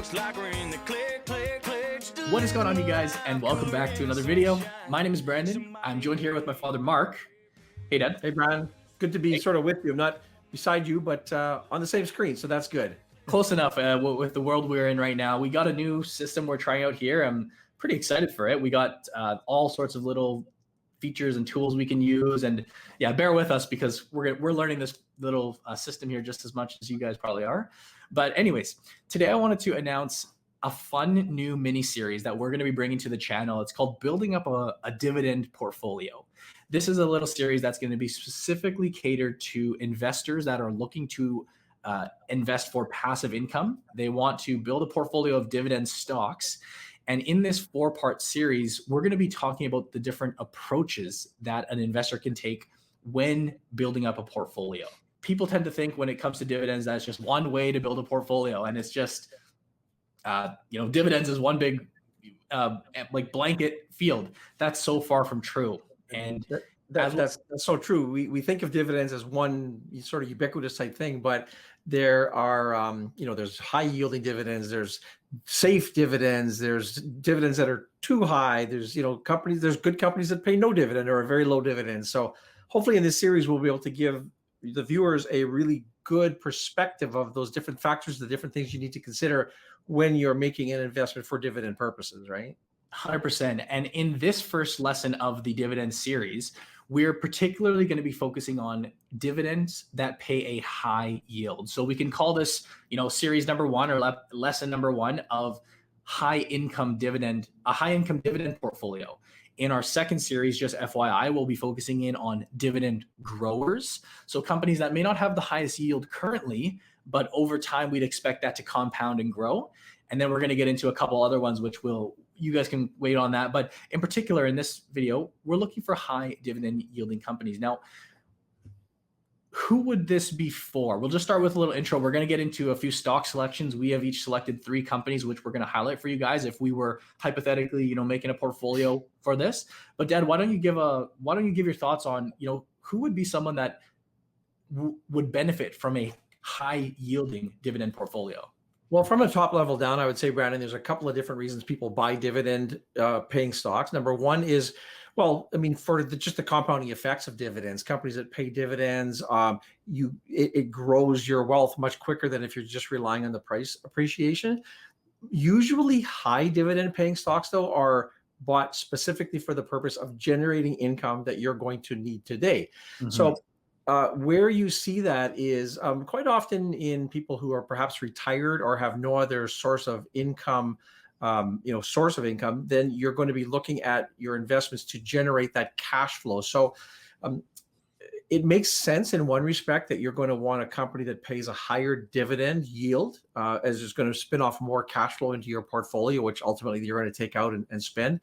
Looks like we're in the clear. What is going on, you guys, and welcome back to another video. My name is Brandon. I'm joined here with my father, Mark. Hey, Dad. Hey, Brian. Good to be sort of with you. I'm not beside you, but on the same screen, so that's good. Close enough with the world we're in right now. We got a new system we're trying out here. I'm pretty excited for it. We got all sorts of little features and tools we can use, and yeah, bear with us because we're learning this little system here just as much as you guys probably are. But anyways, today I wanted to announce a fun new mini series that we're going to be bringing to the channel. It's called Building Up a Dividend Portfolio. This is a little series that's going to be specifically catered to investors that are looking to invest for passive income. They want to build a portfolio of dividend stocks. And in this 4-part series, we're going to be talking about the different approaches that an investor can take when building up a portfolio. People tend to think when it comes to dividends, that's just one way to build a portfolio. And it's just, dividends is one big like blanket field. That's so far from true. And that's so true. We think of dividends as one sort of ubiquitous type thing, but there are, there's high yielding dividends, there's safe dividends, there's dividends that are too high. There's, there's good companies that pay no dividend or a very low dividend. So hopefully in this series, we'll be able to give the viewers a really good perspective of those different factors, the different things you need to consider when you're making an investment for dividend purposes, right? 100%. And in this first lesson of the dividend series, we're particularly going to be focusing on dividends that pay a high yield. So we can call this, series number 1 or lesson number 1 of a high income dividend portfolio. In our second series, just FYI, we'll be focusing in on dividend growers. So companies that may not have the highest yield currently, but over time, we'd expect that to compound and grow. And then we're going to get into a couple other ones, which you guys can wait on that. But in particular, in this video, we're looking for high dividend yielding companies. Now, who would this be for? We'll just start with a little intro. We're going to get into a few stock selections. We have each selected 3 companies, which we're going to highlight for you guys if we were hypothetically, making a portfolio for this. But Dad, why don't you give your thoughts on, who would be someone that would benefit from a high yielding dividend portfolio? Well, from a top level down, I would say, Brandon, there's a couple of different reasons people buy dividend paying stocks. Number one is, for just the compounding effects of dividends. Companies that pay dividends, it grows your wealth much quicker than if you're just relying on the price appreciation. Usually high dividend paying stocks, though, are bought specifically for the purpose of generating income that you're going to need today. Mm-hmm. So where you see that is quite often in people who are perhaps retired or have no other source of income, then you're going to be looking at your investments to generate that cash flow. So it makes sense in one respect that you're going to want a company that pays a higher dividend yield, as it's going to spin off more cash flow into your portfolio, which ultimately you're going to take out and spend.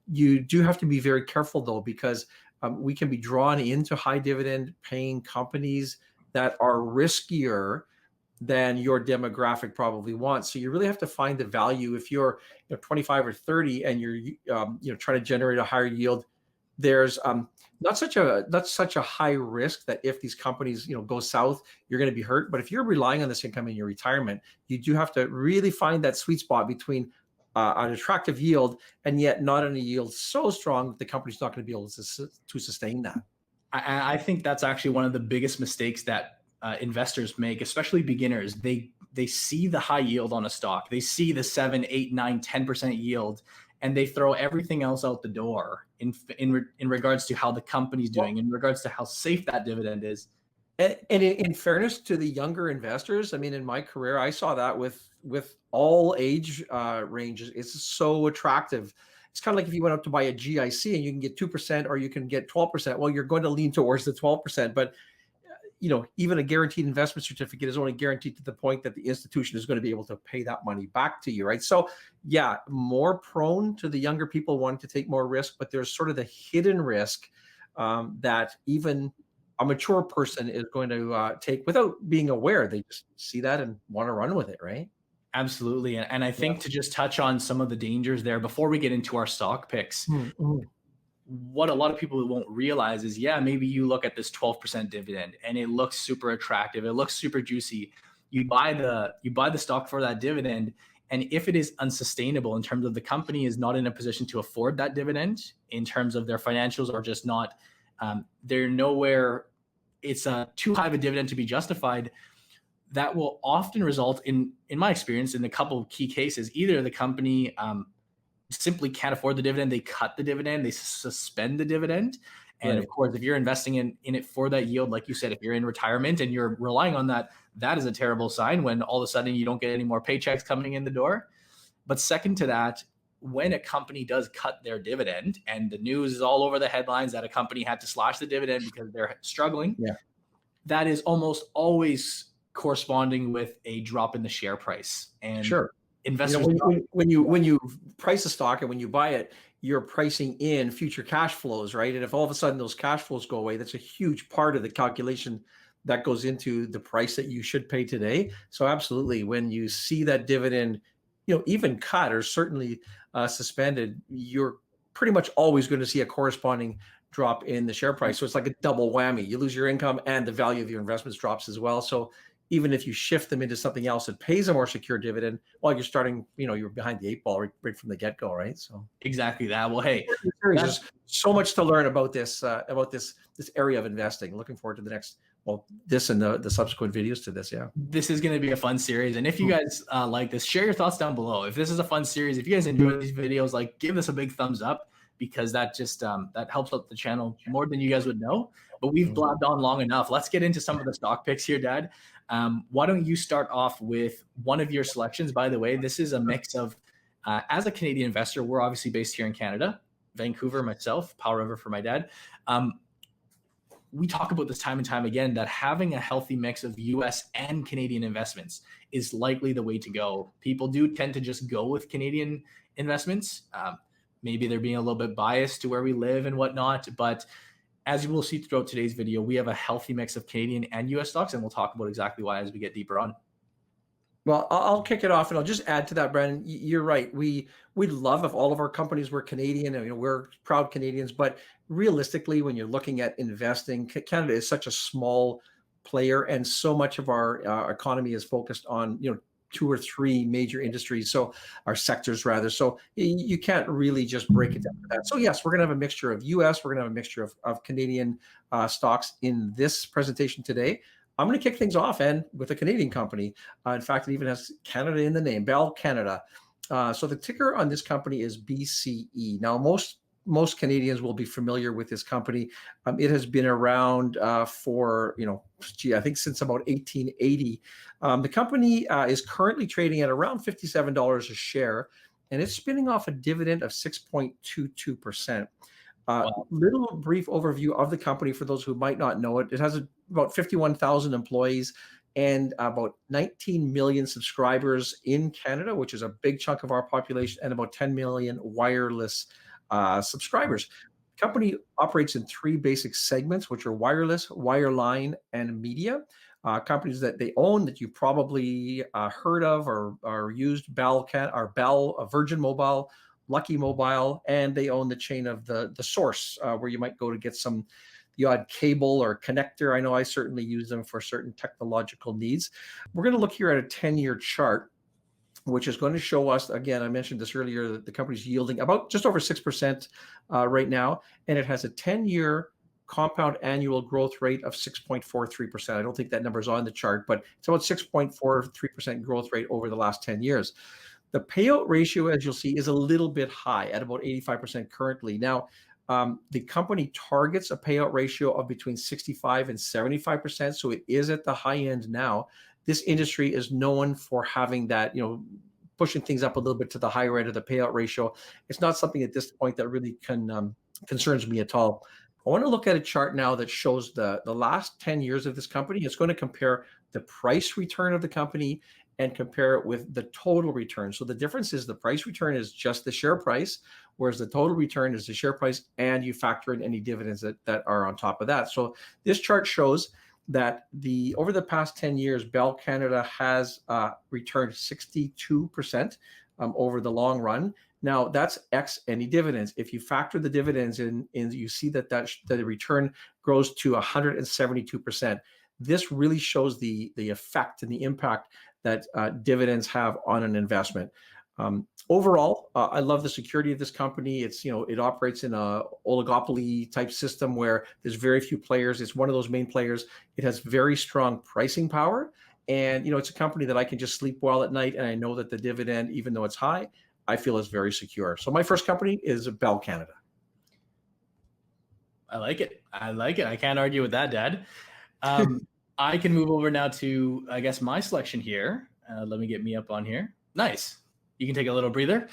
You do have to be very careful, though, because we can be drawn into high dividend paying companies that are riskier than your demographic probably wants. So you really have to find the value. If you're 25 or 30 and you're trying to generate a higher yield, there's not such a high risk that if these companies go south, you're going to be hurt. But if you're relying on this income in your retirement, you do have to really find that sweet spot between an attractive yield and yet not in a yield so strong that the company's not going to be able to sustain that. I think that's actually one of the biggest mistakes that investors make, especially beginners. They see the high yield on a stock. They see the 7, 8, 9, 10% yield, and they throw everything else out the door in regards to how the company's doing, in regards to how safe that dividend is. And in fairness to the younger investors, in my career, I saw that with all age ranges. It's so attractive. It's kind of like if you went up to buy a GIC and you can get 2% or you can get 12%. Well, you're going to lean towards the 12%, but even a guaranteed investment certificate is only guaranteed to the point that the institution is going to be able to pay that money back to you, right? So yeah, more prone to the younger people wanting to take more risk, but there's sort of the hidden risk that even a mature person is going to take without being aware. They just see that and want to run with it, right? Absolutely. And I think to just touch on some of the dangers there before we get into our stock picks, what a lot of people won't realize is, maybe you look at this 12% dividend and it looks super attractive. It looks super juicy. You buy the stock for that dividend And if it is unsustainable in terms of the company is not in a position to afford that dividend, in terms of their financials are just not, they're nowhere, it's too high of a dividend to be justified, that will often result in my experience, in a couple of key cases, either the company simply can't afford the dividend, they cut the dividend, they suspend the dividend. And Right. of course, if you're investing in it for that yield, like you said, if you're in retirement and you're relying on that, that is a terrible sign when all of a sudden you don't get any more paychecks coming in the door. But second to that, when a company does cut their dividend and the news is all over the headlines that a company had to slash the dividend because they're struggling, Yeah. that is almost always corresponding with a drop in the share price. And Sure. investors, When you price a stock and when you buy it, you're pricing in future cash flows, right? And if all of a sudden those cash flows go away, that's a huge part of the calculation that goes into the price that you should pay today. So absolutely, when you see that dividend, even cut or certainly suspended, you're pretty much always going to see a corresponding drop in the share price. So it's like a double whammy. You lose your income and the value of your investments drops as well. So even if you shift them into something else that pays a more secure dividend, while you're starting, you're behind the eight ball right from the get go, right? So exactly that. Well, hey, there's so much to learn about this area of investing. Looking forward to the next, this and the subsequent videos to this. Yeah, this is going to be a fun series. And if you guys like this, share your thoughts down below. If this is a fun series, if you guys enjoy these videos, like give this a big thumbs up, because that just that helps out the channel more than you guys would know. But we've blabbed on long enough. Let's get into some of the stock picks here, Dad. Why don't you start off with one of your selections? By the way, this is a mix of, as a Canadian investor, we're obviously based here in Canada, Vancouver, myself, Powell River for my dad. We talk about this time and time again, that having a healthy mix of US and Canadian investments is likely the way to go. People do tend to just go with Canadian investments. Maybe they're being a little bit biased to where we live and whatnot, but as you will see throughout today's video, we have a healthy mix of Canadian and US stocks, and we'll talk about exactly why as we get deeper on. Well, I'll kick it off and I'll just add to that, Brandon. You're right. We'd love if all of our companies were Canadian, and we're proud Canadians. But realistically, when you're looking at investing, Canada is such a small player, and so much of our economy is focused on two or three major industries, so our sectors rather. So you can't really just break it down to that. So yes, we're going to have a mixture of US, we're going to have a mixture of Canadian stocks in this presentation today. I'm going to kick things off and with a Canadian company. In fact, it even has Canada in the name, Bell Canada. So the ticker on this company is BCE. Now, most Canadians will be familiar with this company. It has been around for, I think since about 1880. The company is currently trading at around $57 a share, and it's spinning off a dividend of 6.22%. Little brief overview of the company for those who might not know it. It has about 51,000 employees and about 19 million subscribers in Canada, which is a big chunk of our population, and about 10 million wireless subscribers. The company operates in three basic segments, which are wireless, wireline, and media. Companies that they own that you probably heard of or used: Bell, Virgin Mobile, Lucky Mobile, and they own the chain of the Source, where you might go to get the odd cable or connector. I know I certainly use them for certain technological needs. We're going to look here at a 10-year chart, which is going to show us, again, I mentioned this earlier, that the company's yielding about just over 6% right now, and it has a 10-year compound annual growth rate of 6.43%. I don't think that number is on the chart, but it's about 6.43% growth rate over the last 10 years. The payout ratio, as you'll see, is a little bit high at about 85% currently. Now, the company targets a payout ratio of between 65 and 75%, so it is at the high end now. This industry is known for having that, pushing things up a little bit to the higher end of the payout ratio. It's not something at this point that really concerns me at all. I want to look at a chart now that shows the last 10 years of this company. It's going to compare the price return of the company and compare it with the total return. So the difference is the price return is just the share price, whereas the total return is the share price, and you factor in any dividends that are on top of that. So this chart shows that over the past 10 years, Bell Canada has returned 62% over the long run. Now that's X any dividends. If you factor the dividends in, you see that the return grows to 172%. This really shows the effect and the impact that dividends have on an investment. Overall, I love the security of this company. It's, it operates in a oligopoly type system where there's very few players. It's one of those main players. It has very strong pricing power. And, it's a company that I can just sleep well at night. And I know that the dividend, even though it's high, I feel is very secure. So my first company is Bell Canada. I like it. I can't argue with that, Dad. I can move over now to, I guess, my selection here. Let me get me up on here. Nice. You can take a little breather.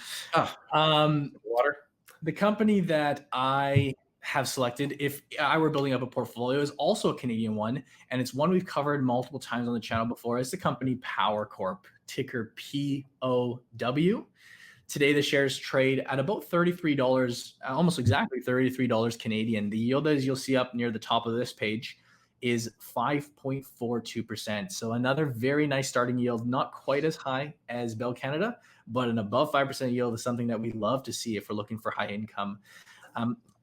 Water. The company that I have selected, if I were building up a portfolio, is also a Canadian one, and it's one we've covered multiple times on the channel before. It's the company Power Corp, ticker POW. Today, the shares trade at about $33, almost exactly $33 Canadian. The yield, as you'll see up near the top of this page, is 5.42%. So another very nice starting yield, not quite as high as Bell Canada, but an above 5% yield is something that we love to see if we're looking for high income.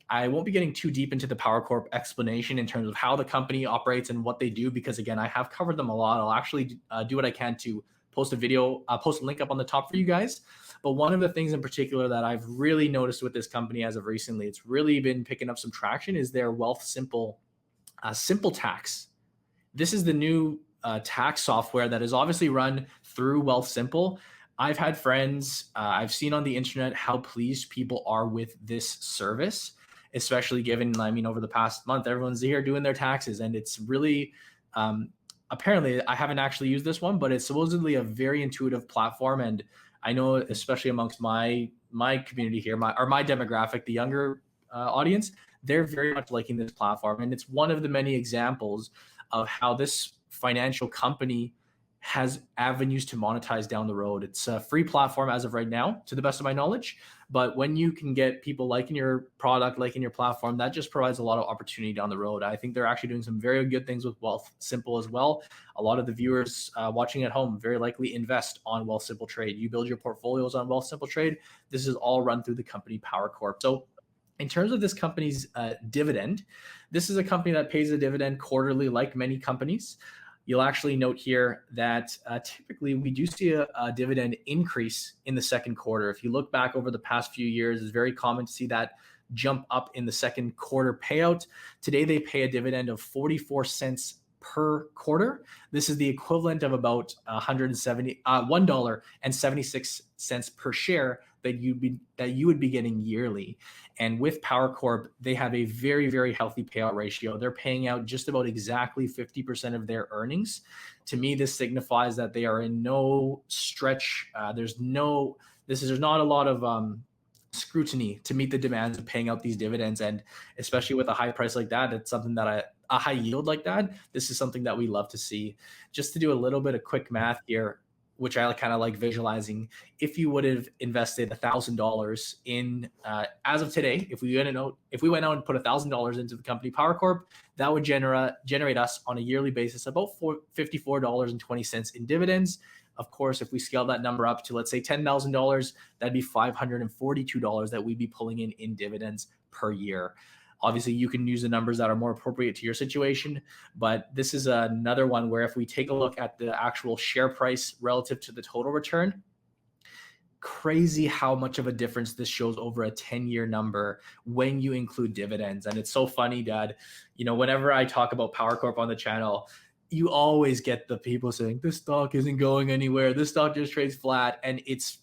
I won't be getting too deep into the Power Corp explanation in terms of how the company operates and what they do, because again, I have covered them a lot. I'll actually do what I can to post a video, post a link up on the top for you guys. But one of the things in particular that I've really noticed with this company as of recently, it's really been picking up some traction, is their Wealth Simple Tax. This is the new tax software that is obviously run through Wealth Simple. I've had friends, I've seen on the internet how pleased people are with this service, especially given, over the past month, everyone's here doing their taxes, and it's really, apparently, I haven't actually used this one, but it's supposedly a very intuitive platform. And I know, especially amongst my community here, my demographic, the younger audience, they're very much liking this platform. And it's one of the many examples of how this financial company has avenues to monetize down the road. It's a free platform as of right now, to the best of my knowledge. But when you can get people liking your product, liking your platform, that just provides a lot of opportunity down the road. I think they're actually doing some very good things with Wealth Simple as well. A lot of the viewers watching at home very likely invest on Wealth Simple Trade. You build your portfolios on Wealth Simple Trade. This is all run through the company Power Corp. So in terms of this company's dividend, this is a company that pays a dividend quarterly, like many companies. You'll actually note here that typically we do see a dividend increase in the second quarter. If you look back over the past few years, it's very common to see that jump up in the second quarter payout. Today, they pay a dividend of 44 cents per quarter. This is the equivalent of about $1.76 per share that you would be getting yearly. And with Power Corp, they have a very, very healthy payout ratio. They're paying out just about exactly 50% of their earnings. To me, this signifies that they are in no stretch. There's not a lot of scrutiny to meet the demands of paying out these dividends. And especially with a high price like that, it's something that a high yield like that, this is something that we love to see. Just to do a little bit of quick math here, which I kind of like visualizing. If you would have invested $1,000 in, as of today, if we went out and put $1,000 into the company Power Corp, that would generate us on a yearly basis about $54.20 in dividends. Of course, if we scale that number up to, let's say, $10,000, that'd be $542 that we'd be pulling in dividends per year. Obviously, you can use the numbers that are more appropriate to your situation, but this is another one where if we take a look at the actual share price relative to the total return, crazy how much of a difference this shows over a 10-year number when you include dividends. And it's so funny, Dad, whenever I talk about Power Corp on the channel, you always get the people saying, this stock isn't going anywhere, this stock just trades flat. And it's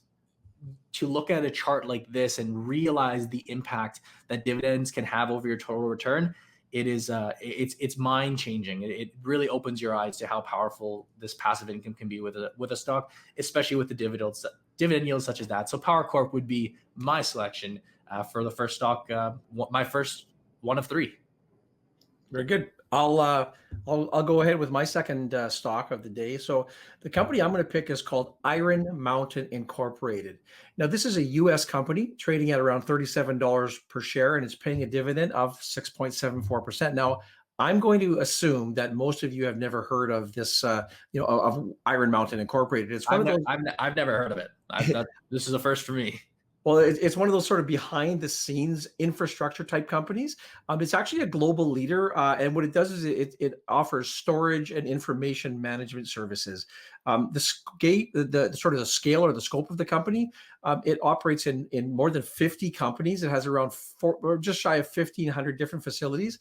to look at a chart like this and realize the impact that dividends can have over your total return, it's mind changing. It really opens your eyes to how powerful this passive income can be with a stock, especially with the dividend yields such as that. So Power Corp would be my selection for the first stock, my first one of three. Very good. I'll go ahead with my second stock of the day. So the company I'm going to pick is called Iron Mountain Incorporated. Now, this is a U.S. company trading at around $37 per share, and it's paying a dividend of 6.74%. Now, I'm going to assume that most of you have never heard of this, of Iron Mountain Incorporated. It's one of those. I've never heard of it. This is a first for me. Well, it's one of those sort of behind the scenes infrastructure type companies. It's actually a global leader. And what it does is it offers storage and information management services. The sort of the scale or the scope of the company, it operates in more than 50 companies. It has around or just shy of 1,500 different facilities.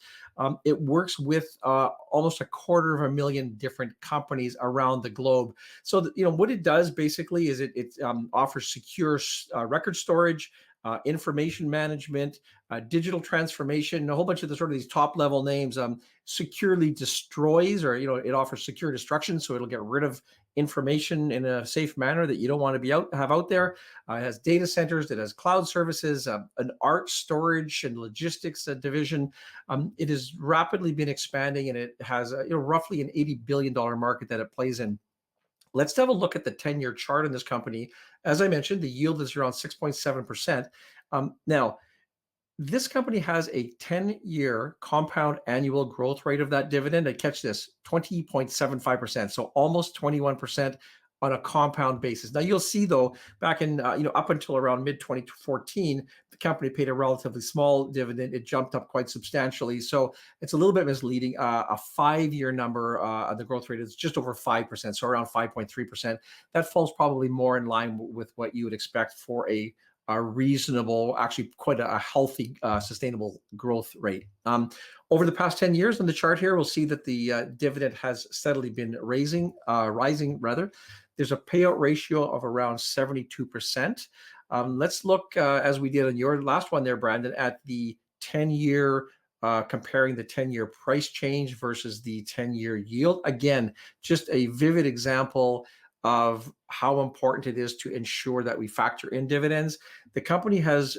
It works with almost 250,000 different companies around the globe. So what it does basically is it offers secure record storage, information management, digital transformation, a whole bunch of the sort of these top level names. Securely destroys, or it offers secure destruction, so it'll get rid of information in a safe manner that you don't want to have out there. It has data centers, it has cloud services, an art storage and logistics division. It has rapidly been expanding, and it has roughly an $80 billion market that it plays in. Let's have a look at the 10-year chart in this company. As I mentioned, the yield is around 6.7%. Now, this company has a 10-year compound annual growth rate of that dividend. And catch this, 20.75%. So almost 21% on a compound basis. Now you'll see though, back in, up until around mid 2014, the company paid a relatively small dividend. It jumped up quite substantially. So it's a little bit misleading. A 5-year number, the growth rate is just over 5%. So around 5.3%. That falls probably more in line with what you would expect for a reasonable, actually quite a healthy, sustainable growth rate. Over the past 10 years on the chart here, we'll see that the dividend has steadily been rising rather. There's a payout ratio of around 72%. Let's look, as we did on your last one there, Brandon, at the 10-year, comparing the 10-year price change versus the 10-year yield. Again, just a vivid example of how important it is to ensure that we factor in dividends. The company has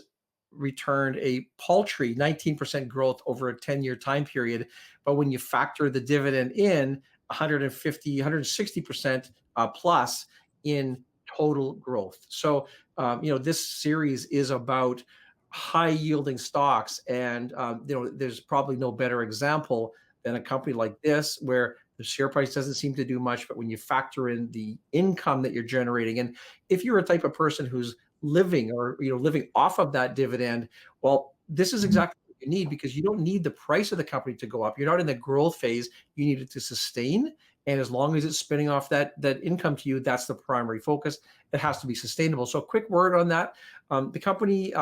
returned a paltry 19% growth over a 10-year time period, but when you factor the dividend in, 160% plus in total growth. So, this series is about high yielding stocks, and there's probably no better example than a company like this, where the share price doesn't seem to do much, but when you factor in the income that you're generating, and if you're a type of person who's living off of that dividend, well, this is exactly what you need, because you don't need the price of the company to go up. You're not in the growth phase. You need it to sustain. And as long as it's spinning off that income to you, that's the primary focus. It has to be sustainable. So quick word on that. The company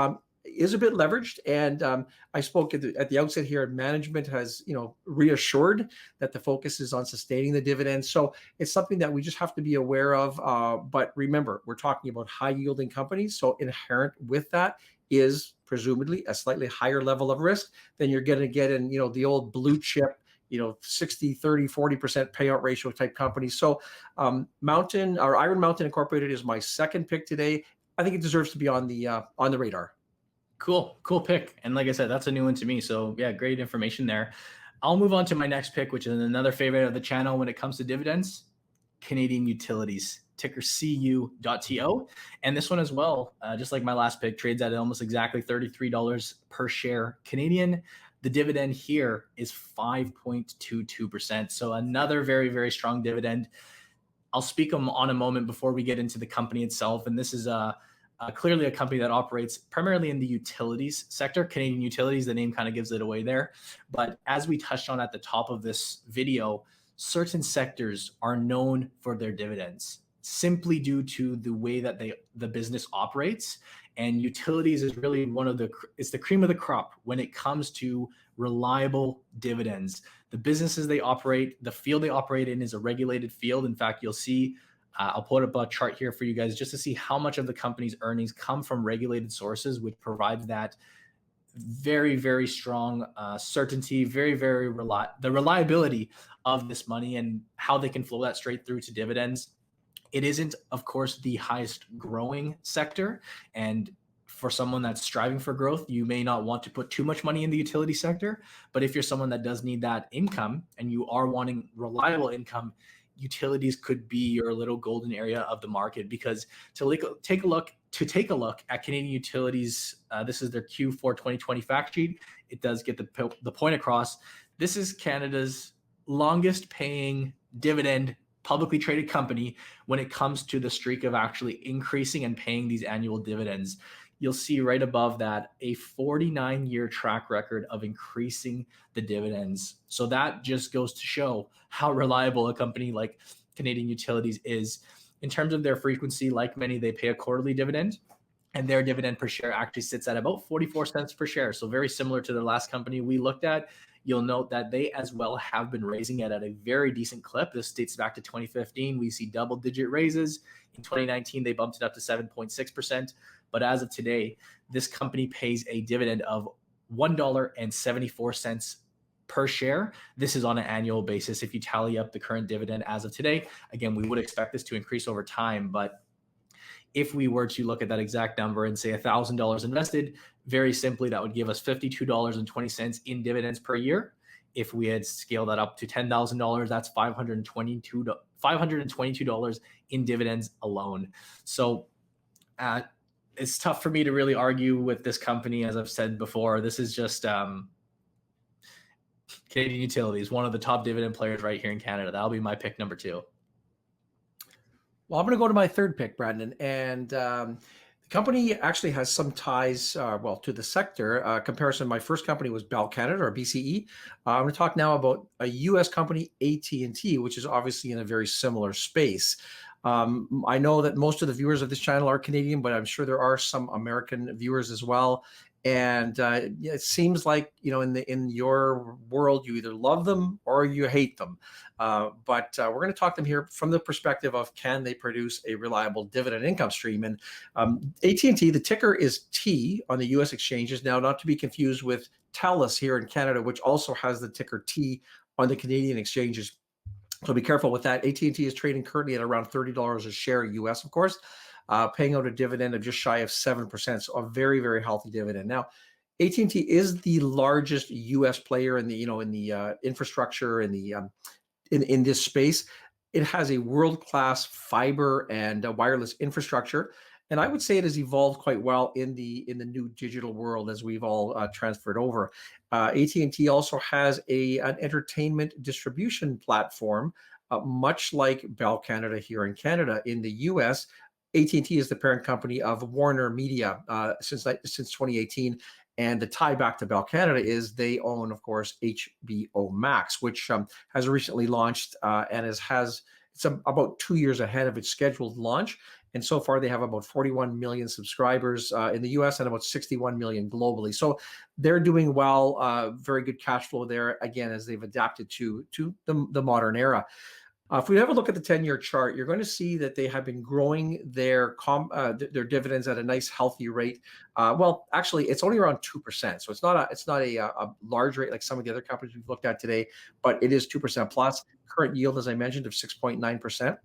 is a bit leveraged, and I spoke at the outset here. Management has reassured that the focus is on sustaining the dividends. So it's something that we just have to be aware of. But remember, we're talking about high yielding companies, so inherent with that is presumably a slightly higher level of risk than you're going to get in the old blue chip 60, 30, 40% payout ratio type companies. So Iron Mountain Incorporated is my second pick today. I think it deserves to be on the radar. Cool pick. And like I said, that's a new one to me. So yeah, great information there. I'll move on to my next pick, which is another favorite of the channel when it comes to dividends, Canadian Utilities, ticker CU.TO. And this one as well, just like my last pick, trades at almost exactly $33 per share Canadian. The dividend here is 5.22%. So another very, very strong dividend. I'll speak on a moment before we get into the company itself. And this is clearly a company that operates primarily in the utilities sector. Canadian Utilities, the name kind of gives it away there. But as we touched on at the top of this video, certain sectors are known for their dividends simply due to the way that the business operates. And utilities is really it's the cream of the crop when it comes to reliable dividends. The businesses they operate, the field they operate in is a regulated field. In fact, you'll see, I'll put up a chart here for you guys just to see how much of the company's earnings come from regulated sources, which provides that very, very strong certainty, the reliability of this money and how they can flow that straight through to dividends. It isn't, of course, the highest growing sector. And for someone that's striving for growth, you may not want to put too much money in the utility sector. But if you're someone that does need that income and you are wanting reliable income, utilities could be your little golden area of the market. Because to take a look at Canadian Utilities, this is their Q4 2020 fact sheet. It does get the point across. This is Canada's longest paying dividend publicly traded company when it comes to the streak of actually increasing and paying these annual dividends. You'll see right above that a 49-year track record of increasing the dividends. So that just goes to show how reliable a company like Canadian Utilities is in terms of their frequency, like many, they pay a quarterly dividend. And their dividend per share actually sits at about 44 cents per share. So very similar to the last company we looked at. You'll note that they as well have been raising it at a very decent clip. This dates back to 2015. We see double-digit raises. In 2019, they bumped it up to 7.6%. But as of today, this company pays a dividend of $1.74 per share. This is on an annual basis. If you tally up the current dividend as of today, again, we would expect this to increase over time. But if we were to look at that exact number and say $1,000 invested, very simply, that would give us $52.20 in dividends per year. If we had scaled that up to $10,000, that's $522 in dividends alone. So it's tough for me to really argue with this company. As I've said before, this is just Canadian Utilities, one of the top dividend players right here in Canada. That'll be my pick number 2. Well, I'm going to go to my third pick, Brandon. And the company actually has some ties, to the sector. Comparison, my first company was Bell Canada, or BCE. I'm going to talk now about a U.S. company, AT&T, which is obviously in a very similar space. I know that most of the viewers of this channel are Canadian, but I'm sure there are some American viewers as well. And it seems like, in your world, you either love them or you hate them. But we're going to talk them here from the perspective of, can they produce a reliable dividend income stream? And AT&T, the ticker is T on the U.S. exchanges. Now, not to be confused with TELUS here in Canada, which also has the ticker T on the Canadian exchanges. So be careful with that. AT&T is trading currently at around $30 a share US, of course, paying out a dividend of just shy of 7%. So a very, very healthy dividend. Now, AT&T is the largest US player in the infrastructure in this space. It has a world-class fiber and wireless infrastructure. And I would say it has evolved quite well in the new digital world as we've all transferred over. AT&T also has an entertainment distribution platform, much like Bell Canada here in Canada. In the U.S., AT&T is the parent company of Warner Media since 2018. And the tie back to Bell Canada is they own, of course, HBO Max, which has recently launched and it's about 2 years ahead of its scheduled launch. And so far, they have about 41 million subscribers in the US and about 61 million globally. So they're doing well, very good cash flow there, again, as they've adapted to the modern era. If we have a look at the 10-year chart, you're going to see that they have been growing their dividends at a nice, healthy rate. Well, actually, it's only around 2%. So it's not a large rate like some of the other companies we've looked at today, but it is 2% plus. Current yield, as I mentioned, of 6.9%.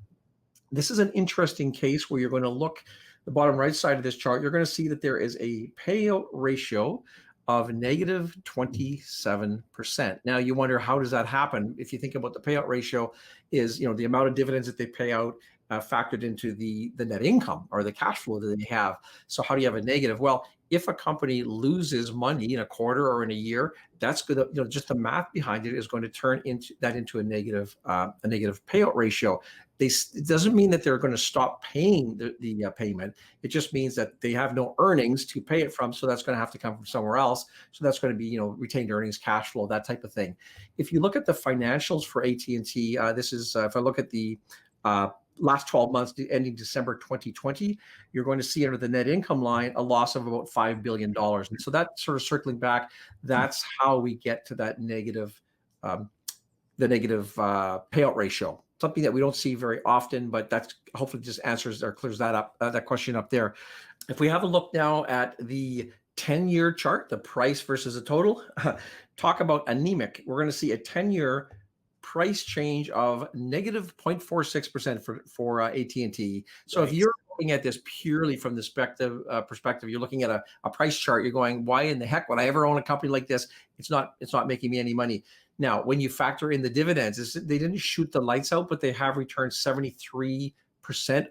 This is an interesting case where you're going to look the bottom right side of this chart. You're going to see that there is a payout ratio of negative 27%. Now you wonder, how does that happen? If you think about the payout ratio is, the amount of dividends that they pay out factored into the net income or the cash flow that they have. So how do you have a negative? Well, if a company loses money in a quarter or in a year, that's good. Just the math behind it is going to turn into a negative payout ratio. It doesn't mean that they're going to stop paying the payment. It just means that they have no earnings to pay it from. So that's going to have to come from somewhere else. So that's going to be, retained earnings, cash flow, that type of thing. If you look at the financials for AT&T, this is, if I look at the last 12 months ending December 2020, you're going to see under the net income line a loss of about $5 billion. And so that sort of circling back, that's how we get to that negative payout ratio. Something that we don't see very often, but that's hopefully just answers or clears that up, that question up there. If we have a look now at the 10-year chart, the price versus the total, talk about anemic. We're going to see a 10-year price change of negative 0.46% for AT&T. So right. If you're looking at this purely from the perspective, you're looking at a price chart, you're going, why in the heck would I ever own a company like this? It's not making me any money. Now, when you factor in the dividends, they didn't shoot the lights out, but they have returned 73%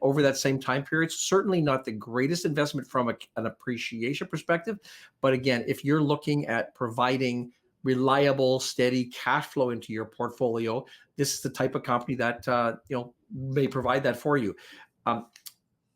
over that same time period. Certainly not the greatest investment from an appreciation perspective. But again, if you're looking at providing reliable, steady cash flow into your portfolio, this is the type of company that may provide that for you.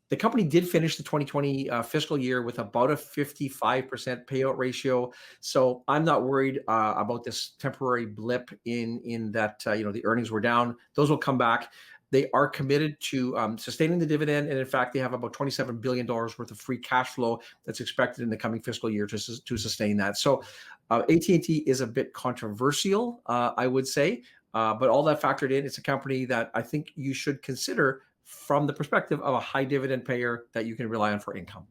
The company did finish the 2020 fiscal year with about a 55% payout ratio. So I'm not worried about this temporary blip in that, the earnings were down. Those will come back. They are committed to sustaining the dividend, and in fact, they have about $27 billion worth of free cash flow that's expected in the coming fiscal year to sustain that. So AT&T is a bit controversial, I would say, but all that factored in, it's a company that I think you should consider from the perspective of a high dividend payer that you can rely on for income.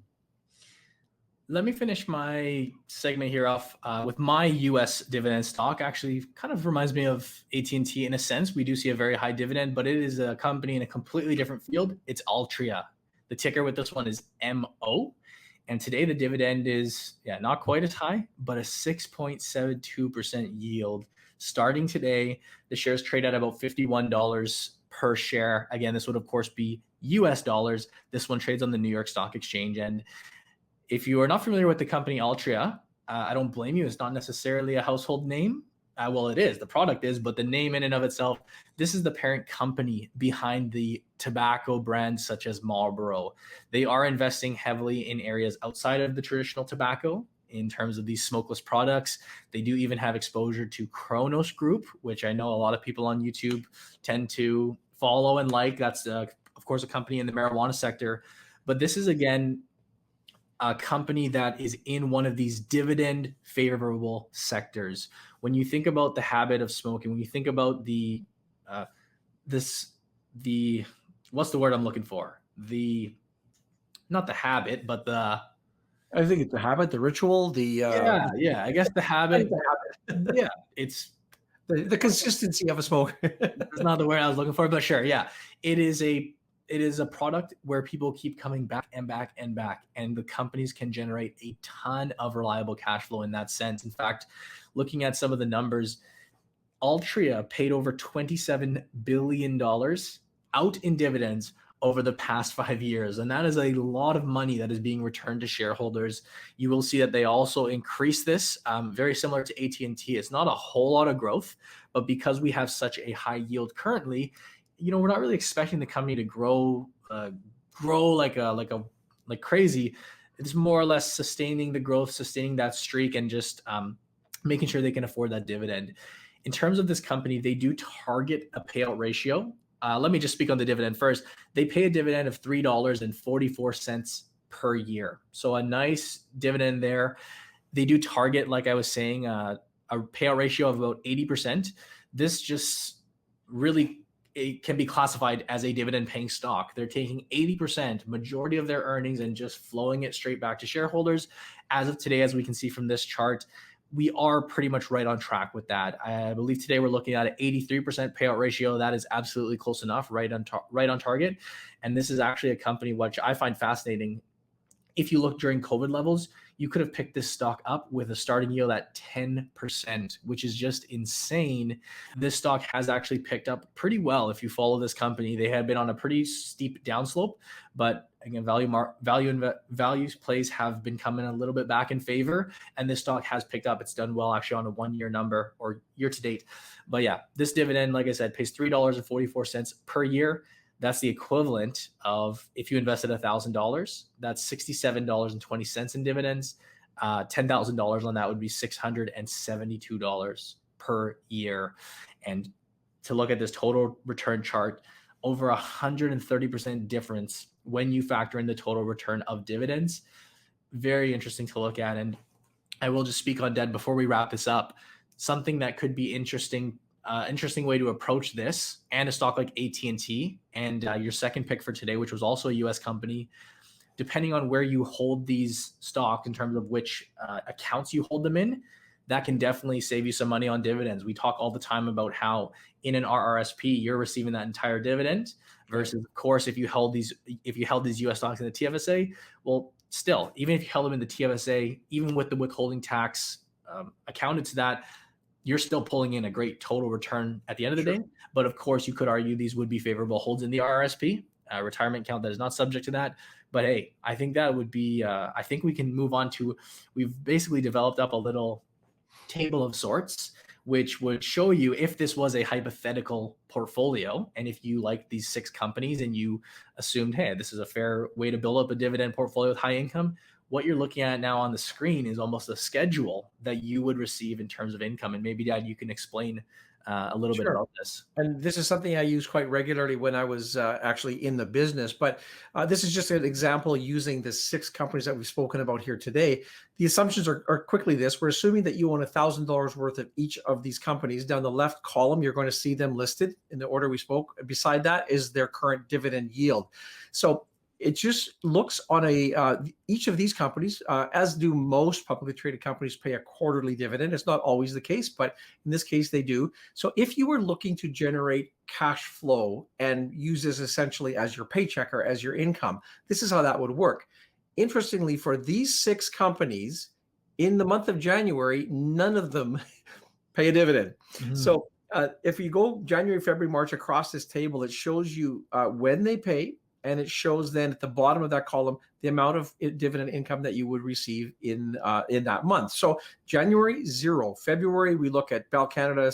Let me finish my segment here off with my U.S. dividend stock. Actually, kind of reminds me of AT&T in a sense. We do see a very high dividend, but it is a company in a completely different field. It's Altria. The ticker with this one is MO. And today the dividend is, not quite as high, but a 6.72% yield. Starting today, the shares trade at about $51 per share. Again, this would, of course, be U.S. dollars. This one trades on the New York Stock Exchange. And if you are not familiar with the company Altria, I don't blame you. It's not necessarily a household name. Well, it is. The product is, but the name in and of itself, this is the parent company behind the tobacco brands such as Marlboro. They are investing heavily in areas outside of the traditional tobacco in terms of these smokeless products. They do even have exposure to Kronos Group, which I know a lot of people on YouTube tend to follow and like. That's, of course, a company in the marijuana sector. But this is, again, a company that is in one of these dividend favorable sectors. When you think about the habit of smoking, when you think about the what's the word I'm looking for? Not the habit, but I think it's the habit, the ritual, I guess the habit. Yeah, it's the consistency of a smoker. That's not the word I was looking for, but sure, yeah. It is a product where people keep coming back and back and back, and the companies can generate a ton of reliable cash flow in that sense. In fact, looking at some of the numbers, Altria paid over $27 billion out in dividends over the past 5 years. And that is a lot of money that is being returned to shareholders. You will see that they also increase this, very similar to AT&T. It's not a whole lot of growth, but because we have such a high yield currently, we're not really expecting the company to grow like crazy. It's more or less sustaining the growth, sustaining that streak, and just making sure they can afford that dividend. In terms of this company, they do target a payout ratio. Let me just speak on the dividend first. They pay a dividend of $3.44 per year. So a nice dividend there. They do target, like I was saying, a payout ratio of about 80%. This just really, it can be classified as a dividend paying stock. They're taking 80%, majority of their earnings, and just flowing it straight back to shareholders. As of today, as we can see from this chart, we are pretty much right on track with that. I believe today we're looking at an 83% payout ratio. That is absolutely close enough, right on target. And this is actually a company which I find fascinating. If you look during COVID levels, you could have picked this stock up with a starting yield at 10%, which is just insane. This stock has actually picked up pretty well. If you follow this company, they had been on a pretty steep downslope, but again, value plays have been coming a little bit back in favor, and this stock has picked up. It's done well actually on a 1-year number or year to date. But yeah, this dividend, like I said, pays $3.44 per year. That's the equivalent of, if you invested $1,000, that's $67.20 in dividends. $10,000 on that would be $672 per year. And to look at this total return chart, over 130% difference when you factor in the total return of dividends. Very interesting to look at. And I will just speak on debt before we wrap this up. Something that could be interesting way to approach this, and a stock like AT&T, and your second pick for today, which was also a U.S. company, depending on where you hold these stocks in terms of which accounts you hold them in, that can definitely save you some money on dividends. We talk all the time about how in an RRSP, you're receiving that entire dividend versus, of course, if you held these U.S. stocks in the TFSA, well, still, even if you held them in the TFSA, even with the withholding tax accounted to that, you're still pulling in a great total return at the end of the day. But of course, you could argue these would be favorable holds in the RRSP, retirement account that is not subject to that. But hey, I think that would be, I think we can move on to, we've basically developed up a little table of sorts, which would show you if this was a hypothetical portfolio. And if you like these 6 companies and you assumed, hey, this is a fair way to build up a dividend portfolio with high income, what you're looking at now on the screen is almost a schedule that you would receive in terms of income. And maybe, Dad, you can explain a little bit Sure. about this. And this is something I use quite regularly when I was actually in the business. But this is just an example using the 6 companies that we've spoken about here today. The assumptions are quickly this. We're assuming that you own $1,000 worth of each of these companies. Down the left column, you're going to see them listed in the order we spoke. Beside that is their current dividend yield. So it just looks on each of these companies, as do most publicly traded companies, pay a quarterly dividend. It's not always the case, but in this case they do. So if you were looking to generate cash flow and use this essentially as your paycheck or as your income, this is how that would work. Interestingly, for these 6 companies, in the month of January, none of them pay a dividend. So if you go January, February, March across this table, it shows you when they pay. And it shows then at the bottom of that column the amount of dividend income that you would receive in that month. So January, 0. February, we look at Bell Canada,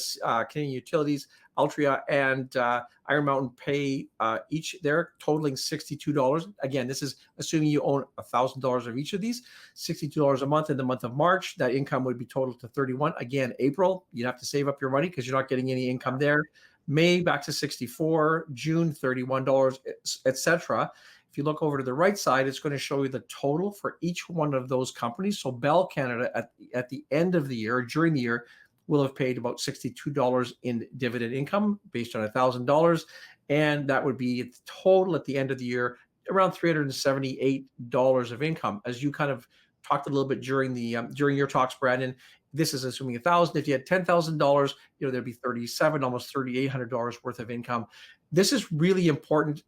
Canadian Utilities, Altria, and Iron Mountain pay each. They're totaling $62. Again, this is assuming you own $1,000 of each of these. $62 a month. In the month of March, that income would be total to $31. Again, April, you'd have to save up your money because you're not getting any income there. May back to $64, June $31, etc. If you look over to the right side, it's going to show you the total for each one of those companies. So Bell Canada at the end of the year, or during the year, will have paid about $62 in dividend income based on $1,000, and that would be total at the end of the year around $378 of income. As you kind of talked a little bit during your talks, Brandon, this is assuming 1,000. If you had $10,000, there'd be almost $3,800 worth of income. This is really important.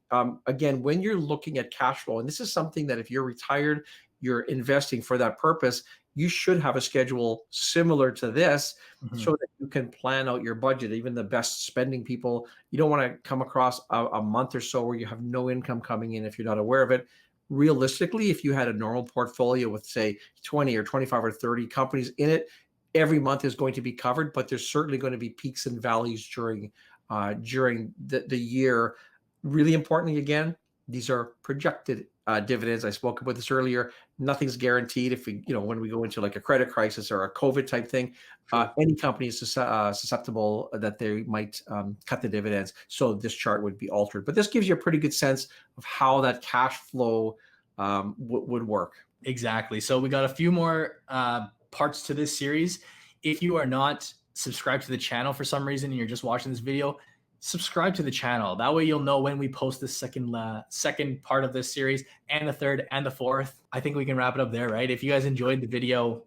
Again, when you're looking at cash flow, and this is something that if you're retired, you're investing for that purpose, you should have a schedule similar to this so that you can plan out your budget. Even the best spending people, you don't want to come across a month or so where you have no income coming in if you're not aware of it. Realistically, if you had a normal portfolio with, say, 20 or 25 or 30 companies in it, every month is going to be covered, but there's certainly going to be peaks and valleys during the year. Really importantly, again, these are projected dividends. I spoke about this earlier. Nothing's guaranteed. If when we go into like a credit crisis or a COVID type thing, any company is susceptible that they might cut the dividends. So this chart would be altered. But this gives you a pretty good sense of how that cash flow would work. Exactly. So we got a few more parts to this series. If you are not subscribed to the channel for some reason and you're just watching this video, subscribe to the channel. That way you'll know when we post the second part of this series, and the third and the fourth. I think we can wrap it up there, right? If you guys enjoyed the video,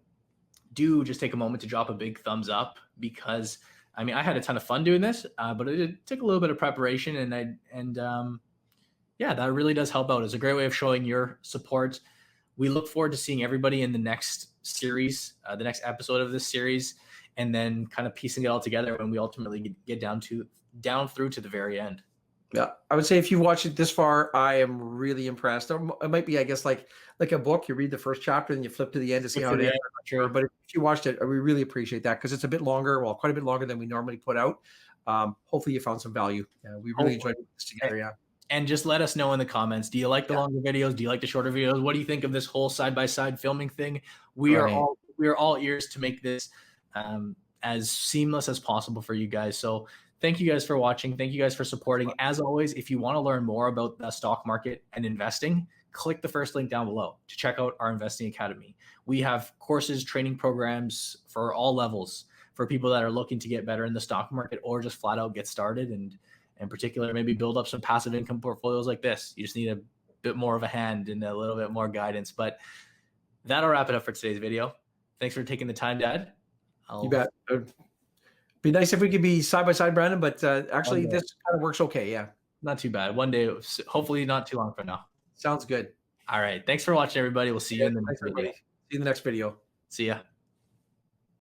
do just take a moment to drop a big thumbs up, because I had a ton of fun doing this, but it took a little bit of preparation, and yeah, that really does help out. It's a great way of showing your support. We look forward to seeing everybody in the next series, the next episode of this series, and then kind of piecing it all together when we ultimately get down through to the very end. Yeah, I would say if you watch it this far, I am really impressed. It might be, I guess, like a book. You read the first chapter and you flip to the end to see how it ends. I'm not sure, but if you watched it, we really appreciate that, because it's a bit longer, quite a bit longer than we normally put out. Hopefully you found some value. Yeah, we really enjoyed this together. Yeah. And just let us know in the comments. Do you like the longer videos? Do you like the shorter videos? What do you think of this whole side-by-side filming thing? We are all ears to make this as seamless as possible for you guys. So thank you guys for watching. Thank you guys for supporting. As always, if you want to learn more about the stock market and investing, click the first link down below to check out our Investing Academy. We have courses, training programs for all levels for people that are looking to get better in the stock market, or just flat out get started, and in particular, maybe build up some passive income portfolios like this. You just need a bit more of a hand and a little bit more guidance. But that'll wrap it up for today's video. Thanks for taking the time, Dad. You bet. It'd be nice if we could be side by side, Brandon, but actually this kind of works okay. Yeah. Not too bad. One day, hopefully not too long from now. Sounds good. All right. Thanks for watching, everybody. We'll see you in the next video. See you in the next video. See ya.